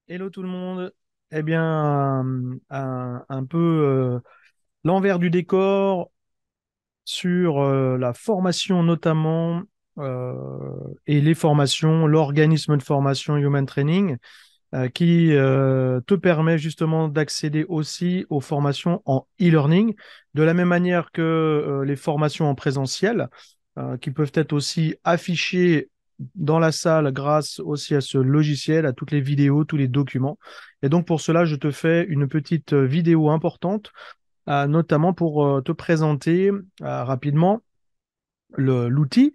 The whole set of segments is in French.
Hello tout le monde. Eh bien, un peu l'envers du décor sur la formation notamment et les formations, l'organisme de formation Human Training qui te permet justement d'accéder aussi aux formations en e-learning, de la même manière que les formations en présentiel, qui peuvent être aussi affichées dans la salle grâce aussi à ce logiciel, à toutes les vidéos, tous les documents. Et donc pour cela, je te fais une petite vidéo importante, notamment pour te présenter rapidement l'outil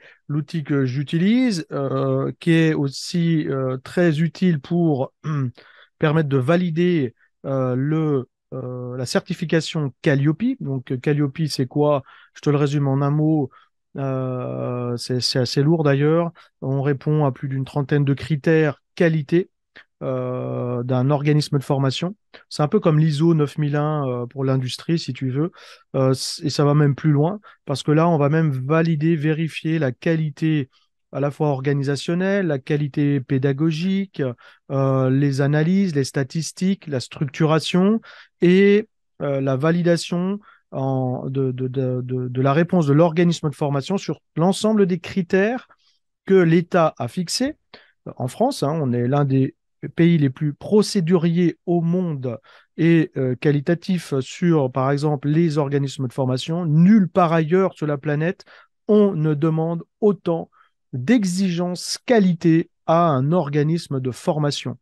que j'utilise, qui est aussi très utile pour permettre de valider la certification Calliope. Donc, Calliope, c'est quoi? Je te le résume en un mot. C'est assez lourd d'ailleurs. On répond à plus d'une trentaine de critères qualité d'un organisme de formation. C'est un peu comme l'ISO 9001 pour l'industrie, si tu veux. Et ça va même plus loin, parce que là, on va même valider, vérifier la qualité à la fois organisationnelle, la qualité pédagogique, les analyses, les statistiques, la structuration et la validation de la réponse de l'organisme de formation sur l'ensemble des critères que l'État a fixés. En France, hein, on est l'un des pays les plus procéduriers au monde et qualitatifs sur, par exemple, les organismes de formation. Nulle part ailleurs sur la planète, on ne demande autant d'exigences qualité à un organisme de formation.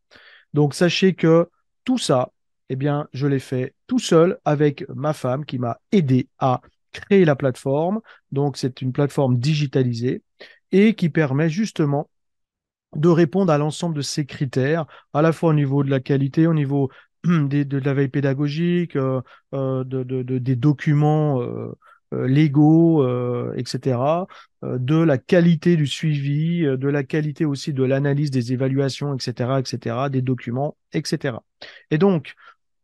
Donc, sachez que tout ça, eh bien, je l'ai fait tout seul avec ma femme qui m'a aidé à créer la plateforme. Donc, c'est une plateforme digitalisée et qui permet justement de répondre à l'ensemble de ces critères, à la fois au niveau de la qualité, au niveau de la veille pédagogique, des documents légaux, etc., de la qualité du suivi, de la qualité aussi de l'analyse des évaluations, etc., des documents, etc. Et donc,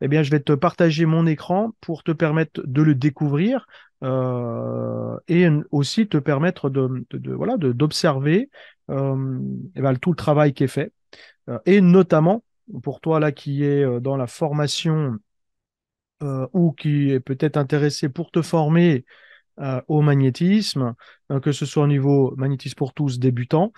eh bien, je vais te partager mon écran pour te permettre de le découvrir et aussi te permettre voilà, d'observer eh ben, tout le travail qui est fait. Et notamment, pour toi là qui est dans la formation ou qui est peut-être intéressé pour te former au magnétisme, que ce soit au niveau magnétisme pour tous débutant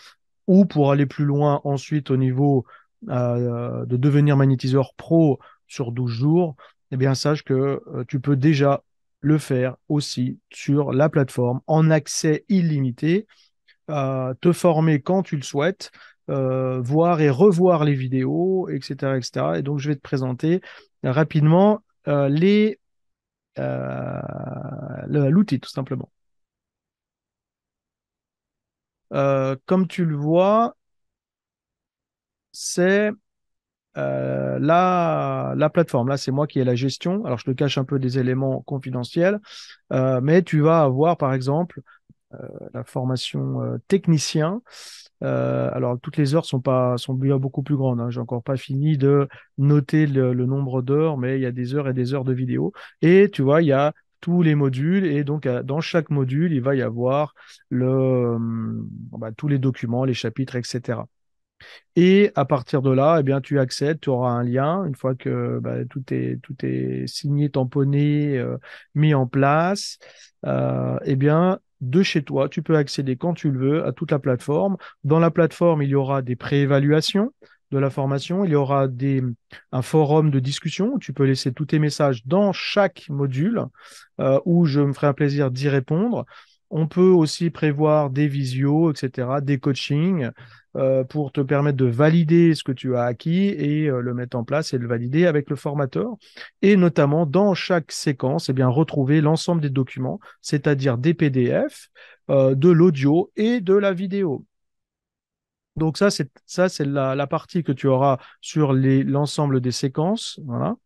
ou pour aller plus loin ensuite au niveau de devenir magnétiseur pro sur 12 jours, eh bien sache que tu peux déjà le faire aussi sur la plateforme en accès illimité, te former quand tu le souhaites, voir et revoir les vidéos, etc., etc. Et donc, je vais te présenter rapidement euh, l'outil, tout simplement. Comme tu le vois, c'est la plateforme. Là, c'est moi qui ai la gestion. Alors, je te cache un peu des éléments confidentiels, mais tu vas avoir, par exemple, la formation technicien. Alors, toutes les heures sont bien beaucoup plus grandes, hein. J'ai encore pas fini de noter le nombre d'heures, mais il y a des heures et des heures de vidéo. Et tu vois, il y a tous les modules. Et donc, dans chaque module, il va y avoir tous les documents, les chapitres, etc. Et à partir de là, eh bien, tu accèdes, tu auras un lien. Une fois que tout est signé, tamponné, mis en place, eh bien, de chez toi, tu peux accéder quand tu le veux à toute la plateforme. Dans la plateforme, il y aura des préévaluations de la formation, il y aura un forum de discussion où tu peux laisser tous tes messages dans chaque module où je me ferai un plaisir d'y répondre. On peut aussi prévoir des visios, etc., des coachings pour te permettre de valider ce que tu as acquis et le mettre en place et le valider avec le formateur. Et notamment, dans chaque séquence, eh bien, retrouver l'ensemble des documents, c'est-à-dire des PDF, de l'audio et de la vidéo. Donc ça, c'est la partie que tu auras sur l'ensemble des séquences. Voilà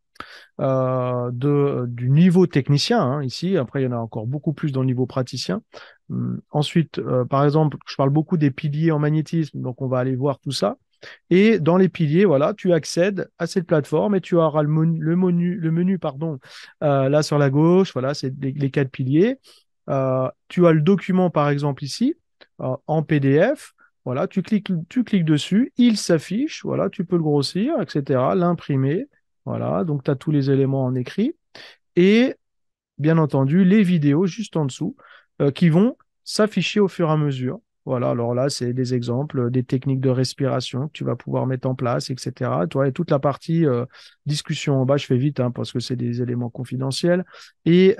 du niveau technicien, hein, ici. Après, il y en a encore beaucoup plus dans le niveau praticien. Ensuite, par exemple, je parle beaucoup des piliers en magnétisme, donc on va aller voir tout ça. Et dans les piliers, voilà, tu accèdes à cette plateforme et tu auras le menu pardon, là sur la gauche, voilà, c'est les quatre piliers. Tu as le document, par exemple, ici, en PDF. Voilà, tu cliques dessus, il s'affiche, voilà, tu peux le grossir, etc., l'imprimer. Voilà, donc tu as tous les éléments en écrit. Et bien entendu, les vidéos juste en dessous qui vont s'afficher au fur et à mesure. Voilà, alors là, c'est des exemples, des techniques de respiration que tu vas pouvoir mettre en place, etc. Toi, et toute la partie discussion en bas, je fais vite hein, parce que c'est des éléments confidentiels et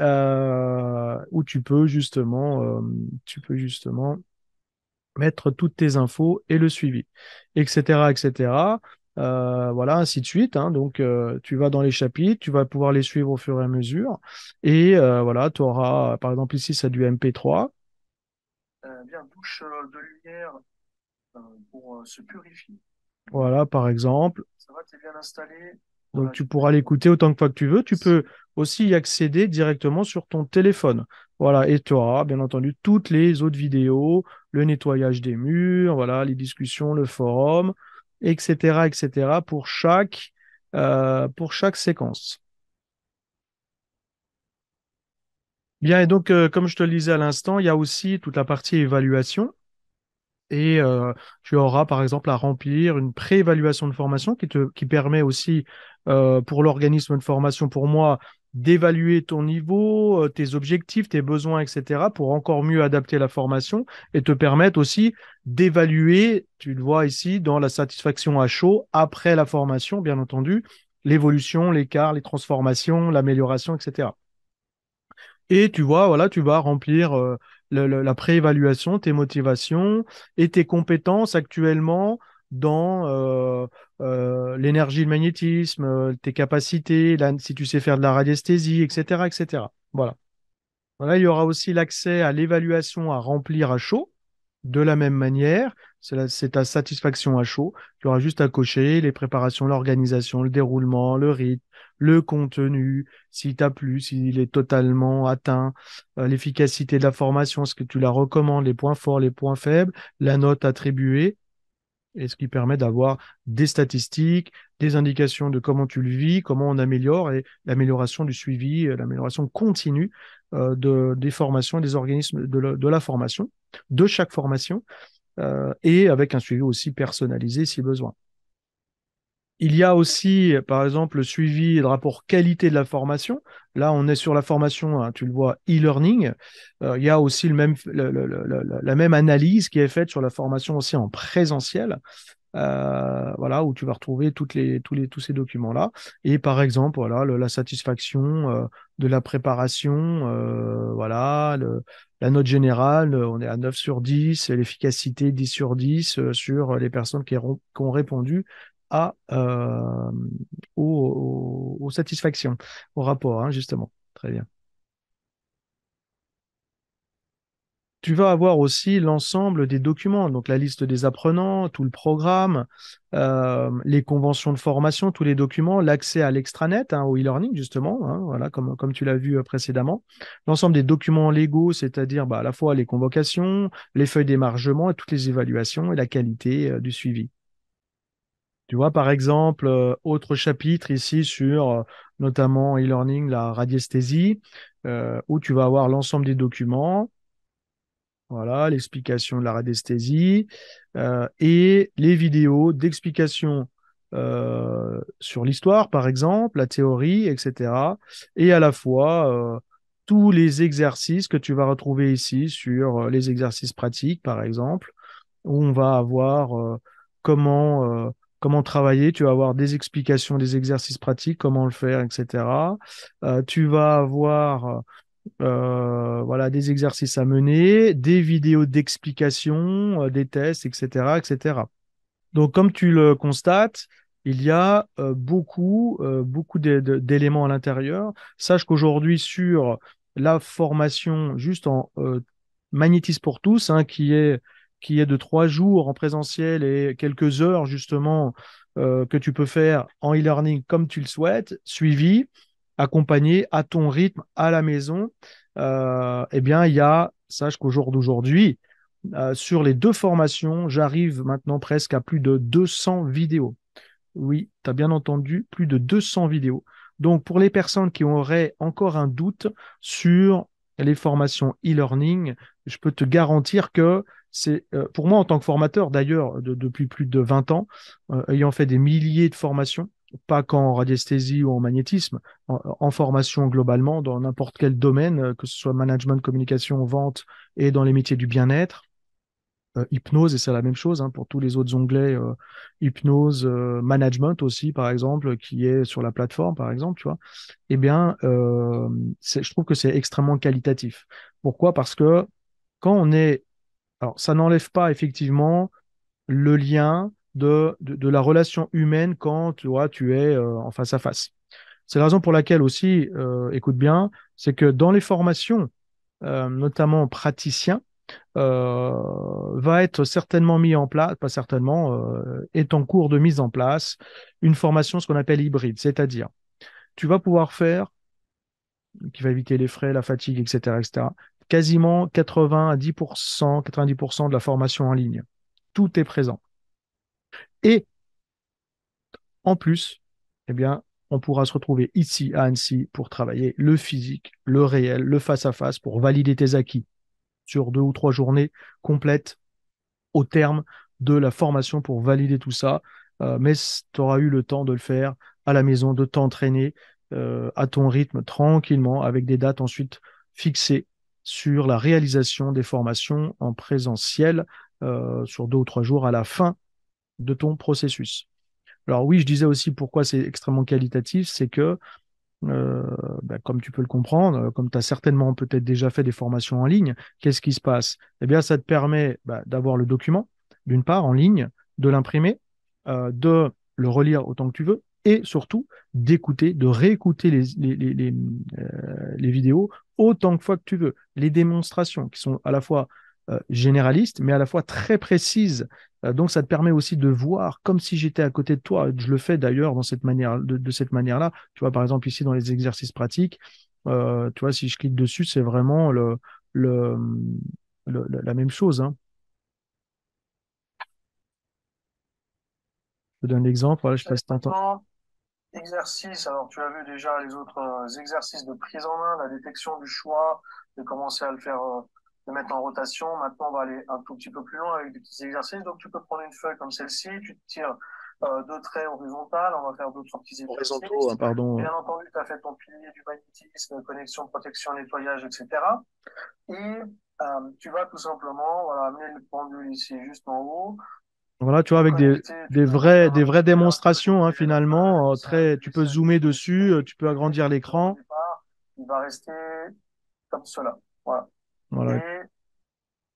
où tu peux justement mettre toutes tes infos et le suivi, etc., etc. Voilà, ainsi de suite, hein. Donc, tu vas dans les chapitres, tu vas pouvoir les suivre au fur et à mesure. Et voilà, tu auras, par exemple, ici, c'est du MP3. Bien, douche de lumière pour se purifier. Voilà, par exemple. Ça va, t'es bien installé. Donc, voilà, tu pourras l'écouter autant de fois que tu veux. Tu peux aussi y accéder directement sur ton téléphone. Voilà, et tu auras, bien entendu, toutes les autres vidéos, le nettoyage des murs, voilà, les discussions, le forum, etc., etc., pour chaque séquence. Bien, et donc, comme je te le disais à l'instant, il y a aussi toute la partie évaluation. Et tu auras par exemple à remplir une pré-évaluation de formation qui permet aussi pour l'organisme de formation, pour moi, d'évaluer ton niveau, tes objectifs, tes besoins, etc., pour encore mieux adapter la formation et te permettre aussi d'évaluer, tu le vois ici, dans la satisfaction à chaud, après la formation, bien entendu, l'évolution, l'écart, les transformations, l'amélioration, etc. Et tu vois, voilà, tu vas remplir la préévaluation, tes motivations et tes compétences actuellement dans l'énergie, le magnétisme, tes capacités, si tu sais faire de la radiesthésie, etc., etc. Voilà. Voilà, il y aura aussi l'accès à l'évaluation à remplir à chaud. De la même manière, c'est ta satisfaction à chaud. Tu auras juste à cocher les préparations, l'organisation, le déroulement, le rythme, le contenu, s'il t'a plu, s'il est totalement atteint, l'efficacité de la formation, ce que tu la recommandes, les points forts, les points faibles, la note attribuée, et ce qui permet d'avoir des statistiques, des indications de comment tu le vis, comment on améliore et l'amélioration du suivi, l'amélioration continue des formations et des organismes de la formation, de chaque formation, et avec un suivi aussi personnalisé si besoin. Il y a aussi, par exemple, le suivi et le rapport qualité de la formation. Là, on est sur la formation, hein, tu le vois, e-learning. Il y a aussi la même analyse qui est faite sur la formation aussi en présentiel. Voilà, où tu vas retrouver tous ces documents-là. Et par exemple, voilà, la satisfaction de la préparation, voilà, la note générale, on est à 9 sur 10, et l'efficacité 10 sur 10 sur les personnes qui ont répondu à, aux satisfactions, au rapport, hein, justement. Très bien. Tu vas avoir aussi l'ensemble des documents, donc la liste des apprenants, tout le programme, les conventions de formation, tous les documents, l'accès à l'extranet, hein, au e-learning justement, hein, voilà, comme tu l'as vu précédemment, l'ensemble des documents légaux, c'est-à-dire bah, à la fois les convocations, les feuilles d'émargement et toutes les évaluations et la qualité du suivi. Tu vois, par exemple, autre chapitre ici sur notamment e-learning, la radiesthésie, où tu vas avoir l'ensemble des documents. Voilà, l'explication de la radiesthésie et les vidéos d'explication sur l'histoire, par exemple, la théorie, etc. Et à la fois tous les exercices que tu vas retrouver ici sur les exercices pratiques, par exemple, où on va avoir comment travailler. Tu vas avoir des explications des exercices pratiques, comment le faire, etc. Tu vas avoir voilà, des exercices à mener, des vidéos d'explication, des tests, etc., etc. Donc, comme tu le constates, il y a beaucoup d'éléments à l'intérieur. Sache qu'aujourd'hui, sur la formation juste en magnétisme pour tous, hein, qui est de 3 jours en présentiel et quelques heures justement que tu peux faire en e-learning comme tu le souhaites, suivi, accompagné à ton rythme à la maison, eh bien, il y a, sache qu'au jour d'aujourd'hui, sur les deux formations, j'arrive maintenant presque à plus de 200 vidéos. Oui, tu as bien entendu, plus de 200 vidéos. Donc, pour les personnes qui auraient encore un doute sur les formations e-learning, je peux te garantir que pour moi, en tant que formateur, d'ailleurs, depuis plus de 20 ans, ayant fait des milliers de formations, pas qu'en radiesthésie ou en magnétisme, en formation globalement, dans n'importe quel domaine, que ce soit management, communication, vente et dans les métiers du bien-être, hypnose, et c'est la même chose hein, pour tous les autres onglets, hypnose, management aussi, par exemple, qui est sur la plateforme, par exemple, tu vois, eh bien, je trouve que c'est extrêmement qualitatif. Pourquoi? Parce que quand on est alors, ça n'enlève pas effectivement le lien de la relation humaine quand tu vois, tu es en face à face. C'est la raison pour laquelle aussi, écoute bien, c'est que dans les formations, notamment praticiens, va être certainement mis en place, pas certainement, est en cours de mise en place une formation, ce qu'on appelle hybride, c'est-à-dire tu vas pouvoir faire, qui va éviter les frais, la fatigue, etc., etc., quasiment 90%, 90% de la formation en ligne. Tout est présent. Et en plus, eh bien, on pourra se retrouver ici à Annecy pour travailler le physique, le réel, le face-à-face pour valider tes acquis sur 2 ou 3 journées complètes au terme de la formation pour valider tout ça. Mais tu auras eu le temps de le faire à la maison, de t'entraîner à ton rythme tranquillement avec des dates ensuite fixées sur la réalisation des formations en présentiel sur 2 ou 3 jours à la fin de ton processus. Alors oui, je disais aussi pourquoi c'est extrêmement qualitatif, c'est que, euh, comme tu peux le comprendre, comme tu as certainement peut-être déjà fait des formations en ligne, qu'est-ce qui se passe? Eh bien, ça te permet d'avoir le document, d'une part, en ligne, de l'imprimer, de le relire autant que tu veux, et surtout d'écouter, de réécouter les vidéos autant de fois que tu veux. Les démonstrations qui sont à la fois généralistes, mais à la fois très précises. Donc, ça te permet aussi de voir comme si j'étais à côté de toi. Je le fais d'ailleurs dans cette manière, de cette manière-là. Tu vois, par exemple, ici, dans les exercices pratiques, tu vois, si je clique dessus, c'est vraiment le, la même chose, hein. Je te donne l'exemple. Voilà, je sais pas si t'entends. Maintenant, exercice, alors tu as vu déjà les autres exercices de prise en main, la détection du choix, de commencer à le faire, de mettre en rotation. Maintenant, on va aller un tout petit peu plus loin avec des petits exercices. Donc, tu peux prendre une feuille comme celle-ci, tu te tires 2 traits horizontales, on va faire d'autres petits Horizontaux, hein, exercices. pardon. Bien entendu, tu as fait ton pilier du magnétisme, connexion, protection, nettoyage, etc. Et tu vas tout simplement voilà, amener le pendule ici juste en haut, Voilà, tu vois, le avec connecter, tu peux le faire des un vraies petit peu là, tu peux démonstrations, hein, décaler la feuille, finalement. Tu peux glisser un petit zoomer peu dessus, dessus, tu peux agrandir au l'écran. départ, il va rester comme cela. Voilà. Voilà, Et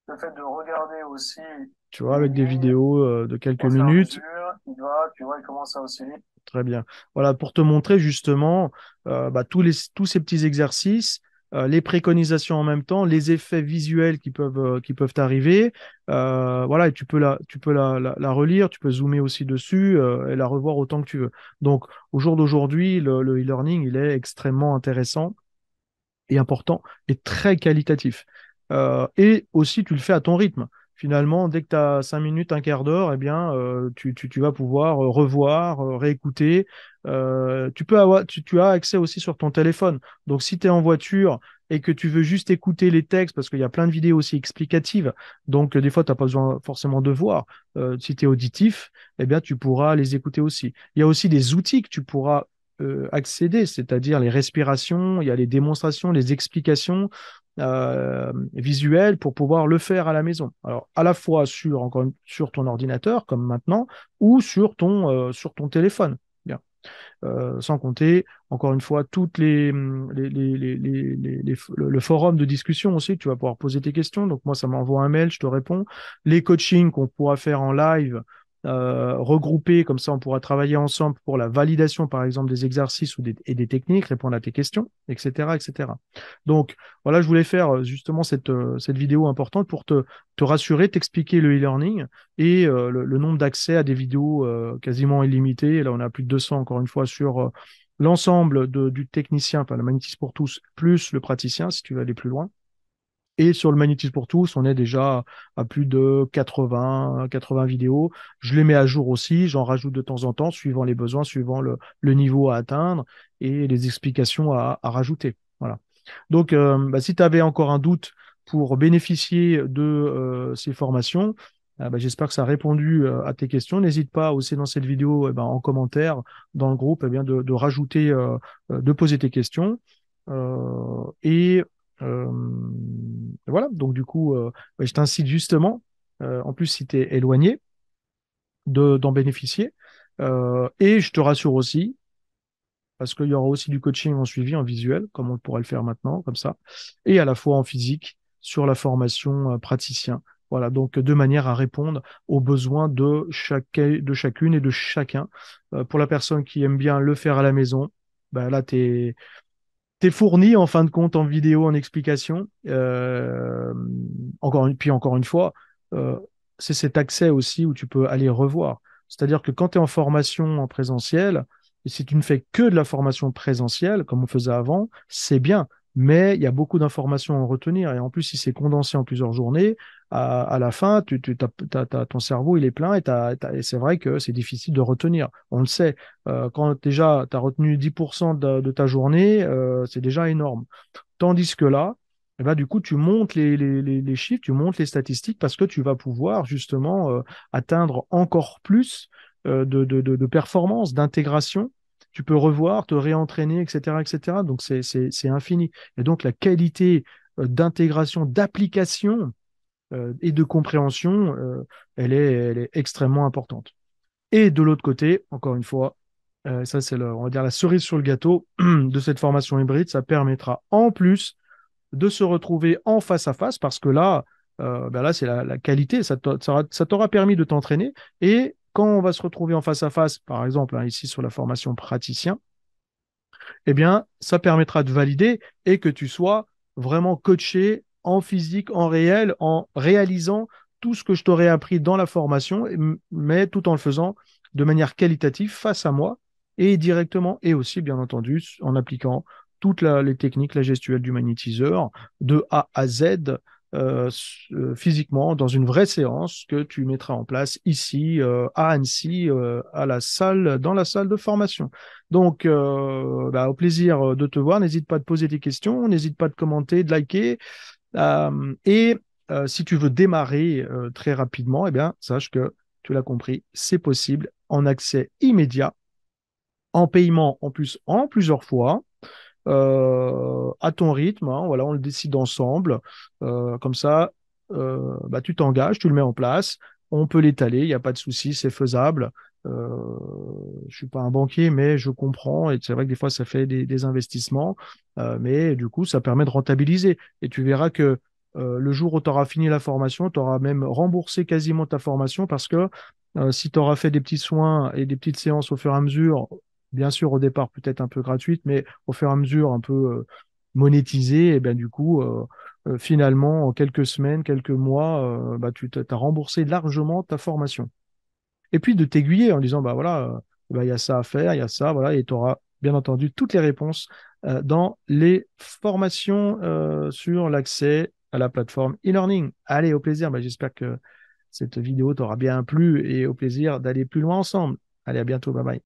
le fait de regarder aussi tu vois, les avec des lignes vidéos de quelques au fur et à minutes. mesure, il va, tu vois, il commence à osciller. Très bien. Voilà, pour te montrer justement tous ces petits exercices, les préconisations en même temps, les effets visuels qui peuvent arriver. Voilà, et tu peux la relire, tu peux zoomer aussi dessus et la revoir autant que tu veux. Donc, au jour d'aujourd'hui, le e-learning, il est extrêmement intéressant et important et très qualitatif. Et aussi, tu le fais à ton rythme. Finalement, dès que tu as 5 minutes, un quart d'heure, eh bien, tu vas pouvoir revoir, réécouter. Tu as accès aussi sur ton téléphone. Donc, si tu es en voiture et que tu veux juste écouter les textes, parce qu'il y a plein de vidéos aussi explicatives, donc des fois, tu n'as pas besoin forcément de voir. Si tu es auditif, eh bien, tu pourras les écouter aussi. Il y a aussi des outils que tu pourras accéder, c'est-à-dire les respirations, il y a les démonstrations, les explications visuelles pour pouvoir le faire à la maison. Alors, à la fois sur ton ordinateur, comme maintenant, ou sur ton téléphone. Bien. Sans compter, encore une fois, toutes le forum de discussion aussi, tu vas pouvoir poser tes questions. Donc, moi, ça m'envoie un mail, je te réponds. Les coachings qu'on pourra faire en live, regroupés, comme ça, on pourra travailler ensemble pour la validation, par exemple, des exercices et des techniques, répondre à tes questions, etc., etc. Donc, voilà, je voulais faire justement cette vidéo importante pour te rassurer, t'expliquer le e-learning et le nombre d'accès à des vidéos quasiment illimitées. Là, on a plus de 200, encore une fois, sur l'ensemble du technicien, enfin, le magnétisme pour tous, plus le praticien, si tu veux aller plus loin. Et sur le magnétisme pour tous, on est déjà à plus de 80 vidéos. Je les mets à jour aussi, j'en rajoute de temps en temps, suivant les besoins, suivant le niveau à atteindre et les explications à rajouter. Voilà. Donc, si tu avais encore un doute pour bénéficier de ces formations. J'espère que ça a répondu à tes questions. N'hésite pas aussi dans cette vidéo en commentaire dans le groupe de rajouter, de poser tes questions. Et euh, voilà, donc du coup, je t'incite justement, en plus si tu es éloigné, d'en bénéficier. Et je te rassure aussi, parce qu'il y aura aussi du coaching en suivi, en visuel, comme on pourrait le faire maintenant, comme ça, et à la fois en physique, sur la formation praticien. Voilà, donc de manière à répondre aux besoins de chacune et de chacun. Pour la personne qui aime bien le faire à la maison, là, t'es fourni en fin de compte en vidéo, en explication. Puis encore une fois, euh, c'est cet accès aussi où tu peux aller revoir. C'est-à-dire que quand tu es en formation en présentiel, et si tu ne fais que de la formation présentielle, comme on faisait avant, c'est bien. Mais il y a beaucoup d'informations à retenir. Et en plus, si c'est condensé en plusieurs journées, à la fin, ton cerveau, il est plein et c'est vrai que c'est difficile de retenir. On le sait. Quand déjà tu as retenu 10% de ta journée, c'est déjà énorme. Tandis que là, du coup, tu montes les chiffres, tu montes les statistiques parce que tu vas pouvoir justement atteindre encore plus de performance, d'intégration. Tu peux revoir, te réentraîner, etc., etc. Donc, c'est infini. Et donc, la qualité d'intégration, d'application et de compréhension, elle est extrêmement importante. Et de l'autre côté, encore une fois, ça c'est on va dire la cerise sur le gâteau de cette formation hybride, ça permettra en plus de se retrouver en face à face parce que là, là c'est la qualité, ça t'aura permis de t'entraîner et quand on va se retrouver en face à face, par exemple ici sur la formation praticien, eh bien ça permettra de valider et que tu sois vraiment coaché en physique, en réel, en réalisant tout ce que je t'aurais appris dans la formation, mais tout en le faisant de manière qualitative face à moi et directement, et aussi, bien entendu, en appliquant toutes les techniques, la gestuelle du magnétiseur, de A à Z, physiquement, dans une vraie séance que tu mettras en place ici, à Annecy, dans la salle de formation. Donc, au plaisir de te voir. N'hésite pas à te poser des questions, n'hésite pas à te commenter, de liker. Et si tu veux démarrer très rapidement, eh bien, sache que tu l'as compris, c'est possible en accès immédiat, en paiement en plus en plusieurs fois, à ton rythme. Hein, voilà, on le décide ensemble. Comme ça, tu t'engages, tu le mets en place. On peut l'étaler, il n'y a pas de souci, c'est faisable. Je suis pas un banquier, mais je comprends. Et c'est vrai que des fois, ça fait des investissements. Mais du coup, ça permet de rentabiliser. Et tu verras que le jour où tu auras fini la formation, tu auras même remboursé quasiment ta formation parce que si tu auras fait des petits soins et des petites séances au fur et à mesure, bien sûr au départ peut-être un peu gratuite, mais au fur et à mesure un peu monétisée, et bien du coup, finalement, en quelques semaines, quelques mois, tu as remboursé largement ta formation. Et puis de t'aiguiller en disant, voilà, il y a ça à faire, il y a ça, voilà, et tu auras bien entendu toutes les réponses dans les formations sur l'accès à la plateforme e-learning. Allez, au plaisir. J'espère que cette vidéo t'aura bien plu et au plaisir d'aller plus loin ensemble. Allez, à bientôt. Bye bye.